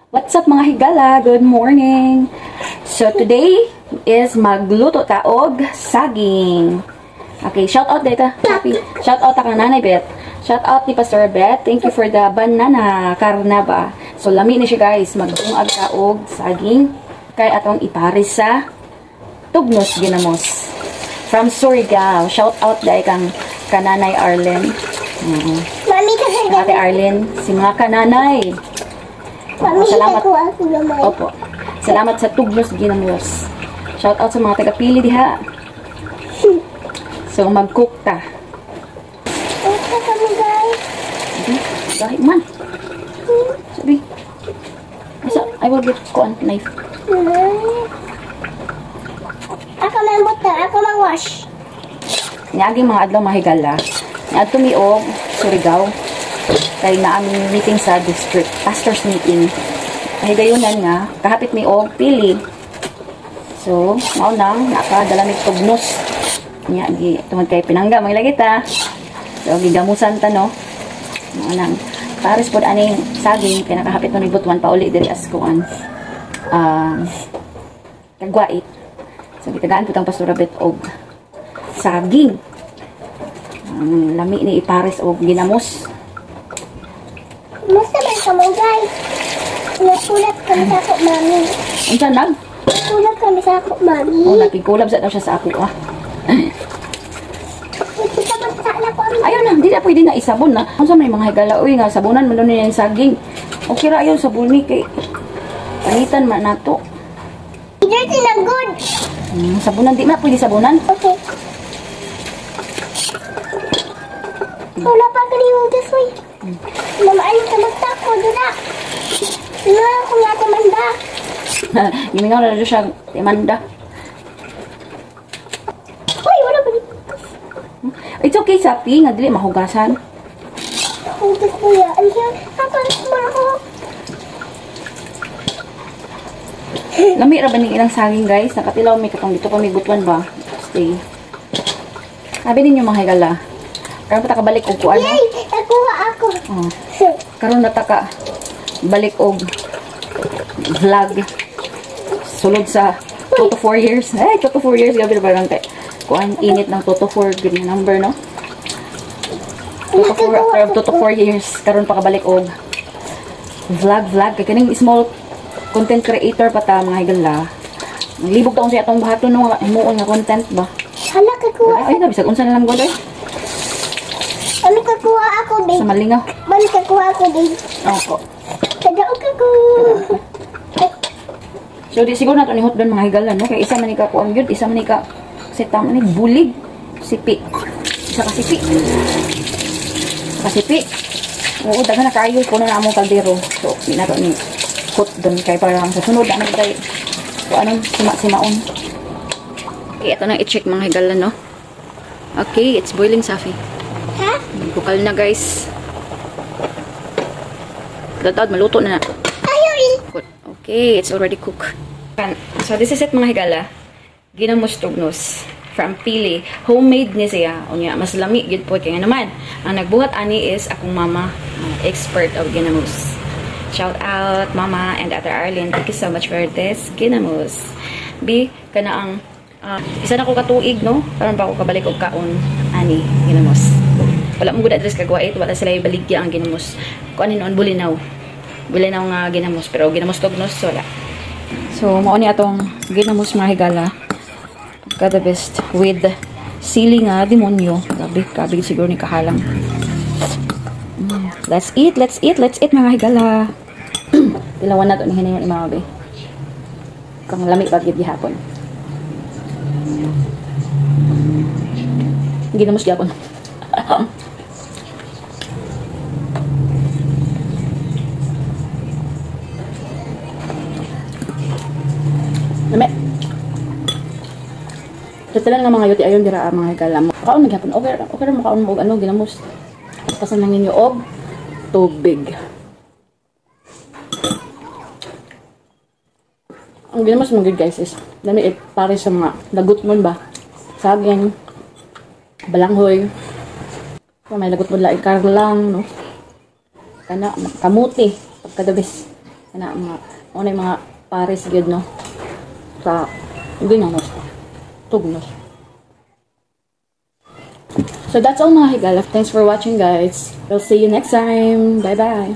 What's up mga higala? Good morning! So today is magluto ta og saging. Okay, shout out data. Happy. Shout out ta kang Nanay Bet. Shout out ni Pastor Bet. Thank you for the banana carnaba. So lami ni siya guys, magdungag ta og saging kay atong ipares sa Tugnos Ginamos. From Surigao. Shout out dai kang Kananay Arlen. Mami ka Ate Arlen, si mga kananay. Mami, Salamat. ako naman. Opo. Salamat sa Tugnos Ginamos. Shout out sa mga taga-pili diha. So, mag-cook ta. Okay kami, guys. Dahil man. Sabi. I will get knife. Ako man butter, ako man wash. Niaging mga adlaw mahigala. Niag tumiog, Surigao. Kaya na aming meeting sa district. Pastor's meeting. Ay gayunan nga, kahapit mi og pili. So, mao nang nakadala mi Tugnos. Nya gi tungod kay pinangga mga lagita. So gigamusan ta no. Mao nang pares pod aning saging kay nakahapit no ni butuan pa uli diri as kuan. Kagwait. So gitagaan putang Pastor Bet og saging. Lami ni ipares og ginamos. Musta man ka mo, guys? Nasulat kami sa ako, mami. Unsa nag? Nasulat kami sa ako, mami. Oh, nakigulab sa daw siya sa ako ah. Kita magsa na ko, mami. Ayun na, hindi na pwede na isabon na. Unsa may mga higala uy nga sabunan man doon yung saging. Okay ra ayon sabuni kay palitan man nato. Dirty na good. Sabunan di ma pwede sabunan. Okay. Wala pa kanilang this way. Mama, ano ka magtako, dula. Sinura ko nga timanda. Gimingaw na doon siya demanda. Uy, wala ba dito? It's okay sapi nga dili mahugasan. Oh, this kuya. Ano yan? Kapalit mo ako. Lami ra ba ning ilang saging guys? Nakatilaw mi katong dito pa may butuan ba? Stay. Sabi ninyo mga higala. Karon pa ta kabalik og kuan. Yay! Nakuha ako. Oh. Karon na ta ka balik og vlog. Sulod sa 2 to 4 years. 2 to 4 years gabi na parang kay kuan init ng 2 to 4 good number no. 2 to 4 years karon pa kabalik og vlog kay kaning small content creator pa ta mga higala. Naglibog taon siya atong bahaton no himuon nga content ba. Hala, kakuha. Ay na bisag unsa na lang gud ay. Ano kakuha ako, babe? Sa malingaw. Mali kakuha ako, babe. Opo. Tadao kako. So di siguro nato ni hot doon mga higala no kay isa man ni ka kuan gyud, isa man ni ka setang ni bulig, sipi. Isa ka sipi. Kasipi. Oo, daghan na kayo kuno na among kaldero. So di nato ni hot doon kay parang sa sunod na day. So anong simaon. Okay, ito nang i-check mga higala no. Okay, it's boiling safi. Ha? Bukal na guys. Datad maluto na na. Ayaw rin. Okay, it's already cooked. So this is it mga higala. Ginamos Tugnos from Pili. Homemade ni siya. Unya mas lami gid po kay naman. Ang nagbuhat ani is akong mama, expert of ginamos. Shout out mama and Ate Arlene. Thank you so much for this ginamos. Bi kana ang isa na ko katuig no. Karon pa ako kabalik og kaon ani ginamos. Wala mo gud address kagwait, wala sila ibaligya ang ginamos. Kuan noon bulinaw. Bulinaw nga ginamos pero ginamos Tugnos wala. So mao ni atong ginamos mga higala. The best with sili nga demonyo. Grabe siguro ni kahalang. Let's eat mga higala. Dilawan na to ni hinayon ni mga be. Kang lami pag gihapon. Ginamos gihapon. Lami. Tatalan nga mga yuti ayon dira mga higala. Kaon naghapon. Okay ra makaon mo og ano ginamos. Pasan lang ninyo og tubig. Ang ginamos mo good guys is dami pare sa mga lagot mo ba? Saging, balanghoy. May lagot mo lang ikarlang no. Kana kamuti pagkadabis. Kana mga pares gyud no. Sa ginamos. Tugnos. So that's all mga higala. Thanks for watching guys. We'll see you next time. Bye bye.